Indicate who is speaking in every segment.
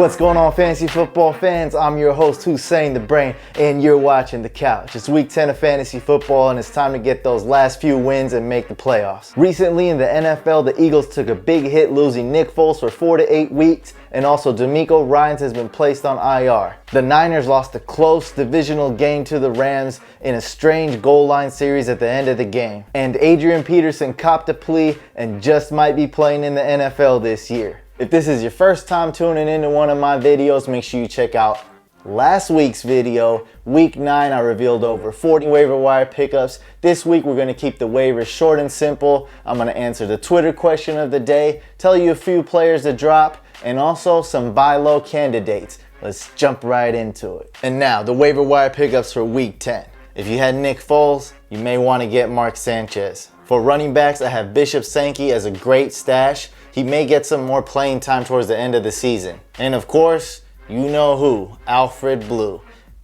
Speaker 1: What's going on, fantasy football fans? I'm your host, Hussein the Brain, and you're watching The Couch. It's week 10 of fantasy football, and it's time to get those last few wins and make the playoffs. Recently in the NFL, the Eagles took a big hit, losing Nick Foles for 4 to 8 weeks, and also DeMeco Ryans has been placed on IR. The Niners lost a close divisional game to the Rams in a strange goal line series at the end of the game. And Adrian Peterson copped a plea and just might be playing in the NFL this year. If this is your first time tuning into one of my videos, make sure you check out last week's video. Week 9, I revealed over 40 waiver wire pickups. This week, we're going to keep the waivers short and simple. I'm going to answer the Twitter question of the day, tell you a few players to drop, and also some buy low candidates. Let's jump right into it. And now, the waiver wire pickups for week 10. If you had Nick Foles, you may want to get Mark Sanchez. For running backs, I have Bishop Sankey as a great stash. He may get some more playing time towards the end of the season. And of course, you know who, Alfred Blue.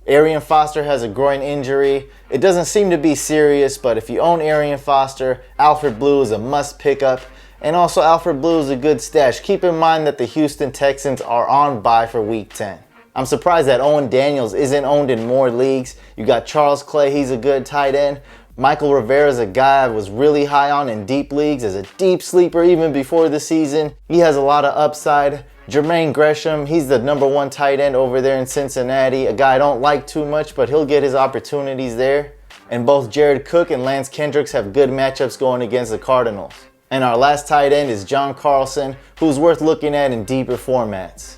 Speaker 1: Arian Foster has a groin injury. It doesn't seem to be serious, but if you own Arian Foster, Alfred Blue is a must pick up. And also Alfred Blue is a good stash. Keep in mind that the Houston Texans are on bye for week 10. I'm surprised that Owen Daniels isn't owned in more leagues. You got Charles Clay, he's a good tight end. Michael Rivera is a guy I was really high on in deep leagues as a deep sleeper even before the season. He has a lot of upside. Jermaine Gresham, he's the #1 tight end over there in Cincinnati. A guy I don't like too much, but he'll get his opportunities there. And both Jared Cook and Lance Kendricks have good matchups going against the Cardinals. And our last tight end is John Carlson, who's worth looking at in deeper formats.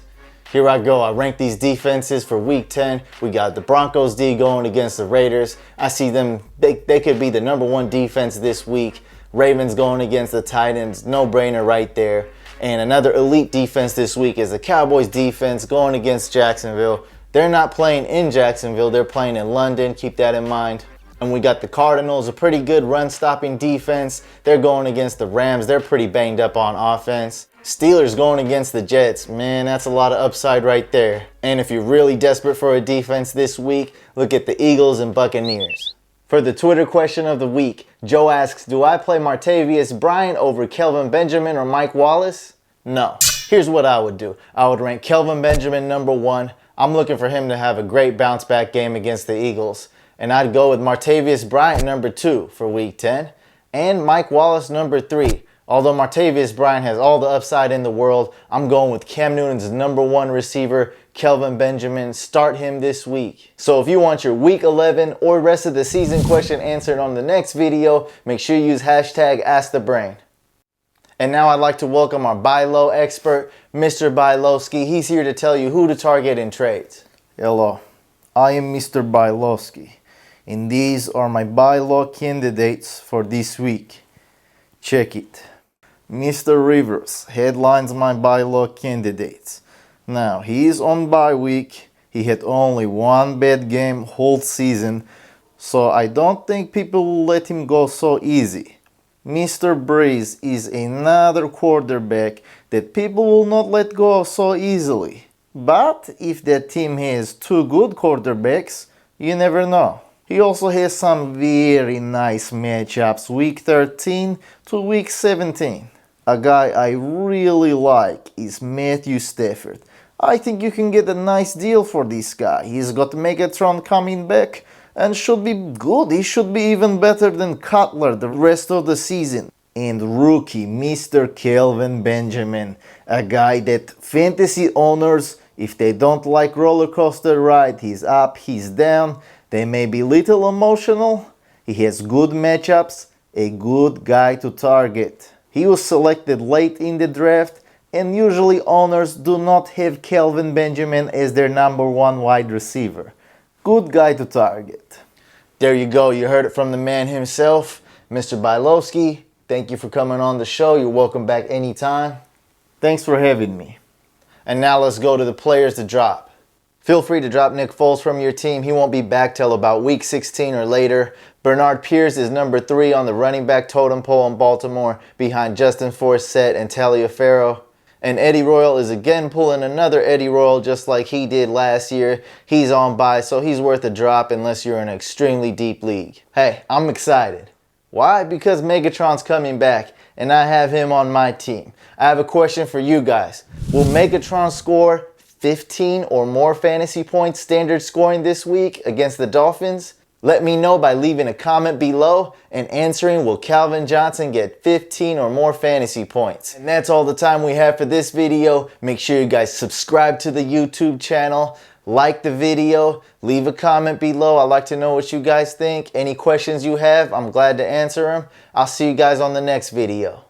Speaker 1: Here I go. I rank these defenses for week 10. We got the Broncos D going against the Raiders. I see them, they could be the #1 defense this week. Ravens going against the Titans. No brainer right there. And another elite defense this week is the Cowboys defense going against Jacksonville. They're not playing in Jacksonville. They're playing in London. Keep that in mind. And we got the Cardinals, a pretty good run-stopping defense. They're going against the Rams. They're pretty banged up on offense. Steelers going against the Jets. Man, that's a lot of upside right there. And if you're really desperate for a defense this week, look at the Eagles and Buccaneers. For the Twitter question of the week, Joe asks, do I play Martavius Bryant over Kelvin Benjamin or Mike Wallace? No. Here's what I would do. I would rank Kelvin Benjamin #1. I'm looking for him to have a great bounce back game against the Eagles. And I'd go with Martavius Bryant #2 for week 10 and Mike Wallace #3. Although Martavius Bryant has all the upside in the world, I'm going with Cam Newton's #1 receiver, Kelvin Benjamin. Start him this week. So if you want your week 11 or rest of the season question answered on the next video, make sure you use hashtag AskTheBrain. And now I'd like to welcome our buy low expert, Mr. Bylowski. He's here to tell you who to target in trades.
Speaker 2: Hello, I am Mr. Bylowski, and these are my buy low candidates for this week. Check it. Mr. Rivers headlines my buy low candidates. Now, he is on bye week. He had only one bad game whole season, so I don't think people will let him go so easy. Mr. Breeze is another quarterback that people will not let go of so easily. But if that team has 2 good quarterbacks, you never know. He also has some very nice matchups week 13 to week 17. A guy I really like is Matthew Stafford. I think you can get a nice deal for this guy. He's got Megatron coming back and should be good. He should be even better than Cutler the rest of the season. And rookie Mr. Kelvin Benjamin, a guy that fantasy owners, if they don't like roller coaster ride, he's up, he's down, they may be little emotional. He has good matchups, a good guy to target. He was selected late in the draft, and usually owners do not have Kelvin Benjamin as their #1 wide receiver. Good guy to target.
Speaker 1: There you go. You heard it from the man himself, Mr. Bylowski. Thank you for coming on the show. You're welcome back anytime.
Speaker 2: Thanks for having me.
Speaker 1: And now let's go to the players to drop. Feel free to drop Nick Foles from your team. He won't be back till about week 16 or later. Bernard Pierce is #3 on the running back totem pole in Baltimore behind Justin Forsett and Taliaferro. And Eddie Royal is again pulling another Eddie Royal just like he did last year. He's on bye, so he's worth a drop unless you're in an extremely deep league. Hey, I'm excited. Why? Because Megatron's coming back, and I have him on my team. I have a question for you guys. Will Megatron score 15 or more fantasy points standard scoring this week against the Dolphins? Let me know by leaving a comment below and answering, will Calvin Johnson get 15 or more fantasy points? And that's all the time we have for this video. Make sure you guys subscribe to the YouTube channel, like the video, leave a comment below. I'd like to know what you guys think. Any questions you have, I'm glad to answer them. I'll see you guys on the next video.